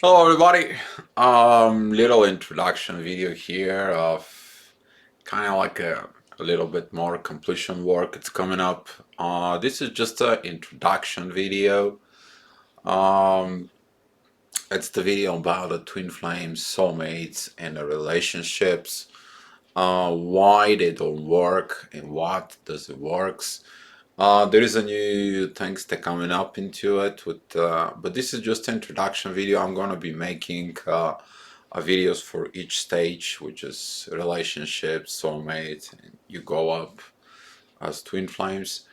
Hello everybody. Little introduction video here of kind of like a little bit more completion work. It's coming up. This is just an introduction video. Um, it's the video about the twin flames, soulmates, and the relationships. Why they don't work and what does it works. There is a new things that coming up into it with, but this is just an introduction video. I'm gonna be making videos for each stage, which is relationships, soulmate, and you go up as twin flames,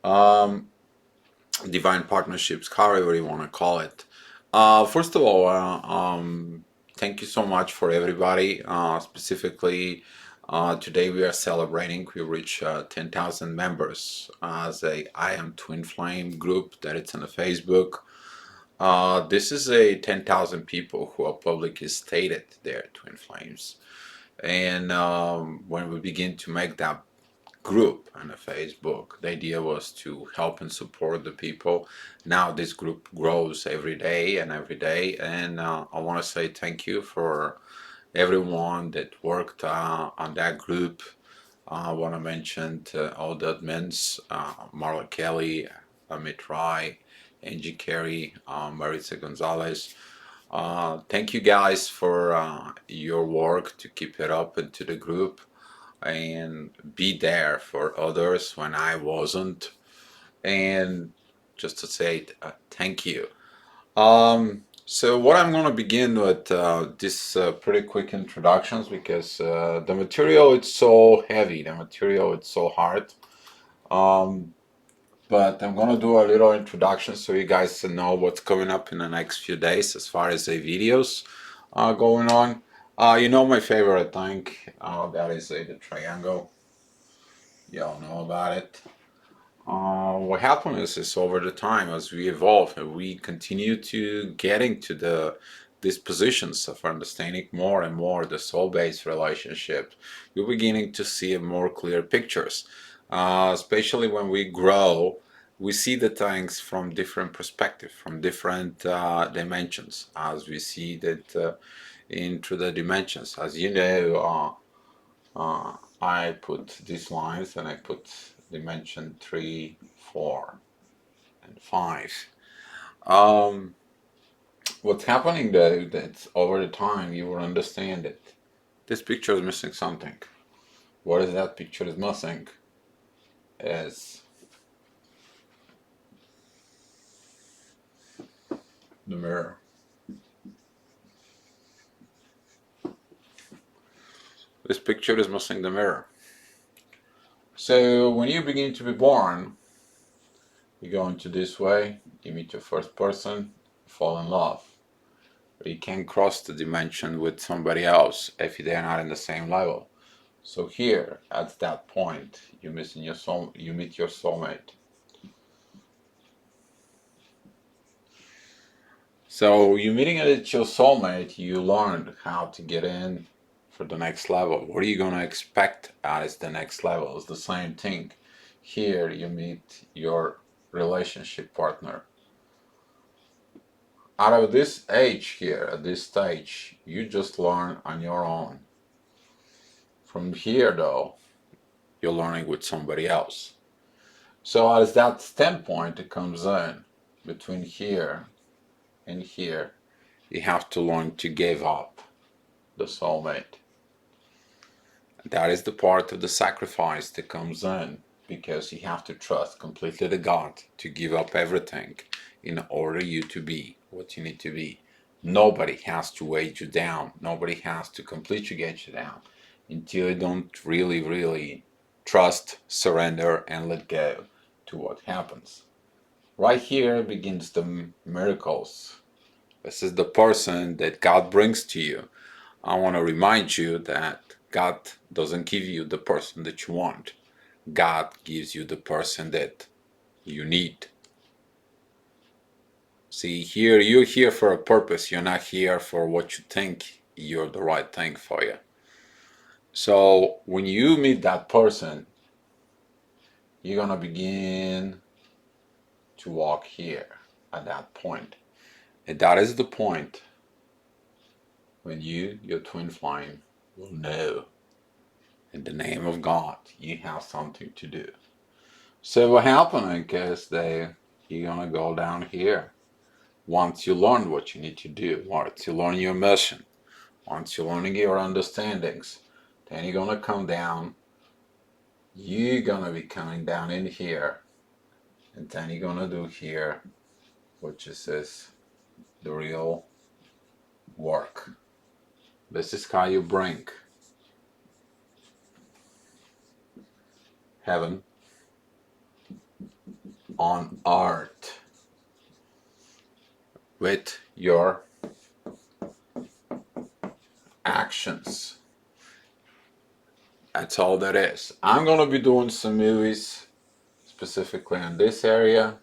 um, divine partnerships, however you want to call it. First of all, thank you so much for everybody. Specifically, today we are celebrating. We reach 10,000 members as a I Am Twin Flame group that it's on the Facebook. This is a 10,000 people who are publicly stated they're twin flames. And when we begin to make that group on the Facebook, the idea was to help and support the people. Now this group grows every day and every day, and I want to say thank you for everyone that worked on that group. I want to mention all the admins, Marla Kelly, Amit Rai, Angie Carey, Maritza Gonzalez. Thank you guys for your work to keep it up into the group and be there for others when I wasn't. And just to say thank you. So what I'm going to begin with this pretty quick introductions because the material it's so heavy, the material it's so hard. Um, but I'm going to do a little introduction so you guys know what's coming up in the next few days as far as the videos going on. You know my favorite thing, that is the triangle. Y'all know about it. What happens is over the time as we evolve and we continue to getting to these positions of understanding more and more the soul-based relationship, you're beginning to see more clear pictures. Especially when we grow, we see the things from different perspective, from different dimensions. As we see that into the dimensions, as you know. I put these lines and I put dimension 3, 4, and 5. Um, what's happening though, that over the time you will understand that this picture is missing something. What is that picture is missing? Is the mirror. This picture is missing the mirror. So when you begin to be born, you go into this way, you meet your first person, fall in love. But you can't cross the dimension with somebody else if they're not in the same level. So here, at that point, you meet your soulmate. So you meeting your soulmate, you learned how to get in for the next level. What are you gonna expect as the next level? It's the same thing. Here you meet your relationship partner. Out of this age here, at this stage, you just learn on your own. From here though, you're learning with somebody else. So as that standpoint it comes in between here and here, you have to learn to give up the soulmate. That is the part of the sacrifice that comes in because you have to trust completely the God to give up everything in order you to be what you need to be. Nobody has to weigh you down. Nobody has to completely get you down until you don't really, really trust, surrender, and let go to what happens. Right here begins the miracles. This is the person that God brings to you. I want to remind you that God doesn't give you the person that you want. God gives you the person that you need. See, here you're here for a purpose. You're not here for what you think you're the right thing for you. So when you meet that person, you're gonna begin to walk here at that point. And that is the point when you, your twin flame, will know in the name of God you have something to do. So what happening is that you're gonna go down here. Once you learn what you need to do, once you learn your mission, once you're learning your understandings, then you're gonna come down. You're gonna be coming down in here, and then you're gonna do here, which is this, the real work. This is how you bring heaven on earth with your actions. That's all that is. I'm gonna be doing some movies specifically in this area,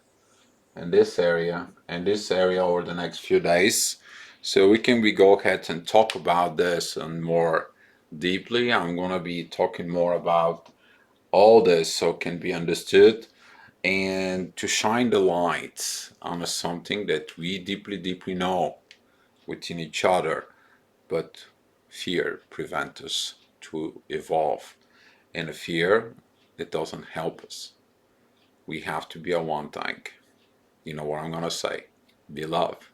and this area, and this area over the next few days. So we can go ahead and talk about this and more deeply. I'm gonna be talking more about all this so it can be understood and to shine the light on something that we deeply know within each other, but fear prevents us to evolve. And a fear, it doesn't help us. We have to be a one thing. You know what I'm gonna say? Be love.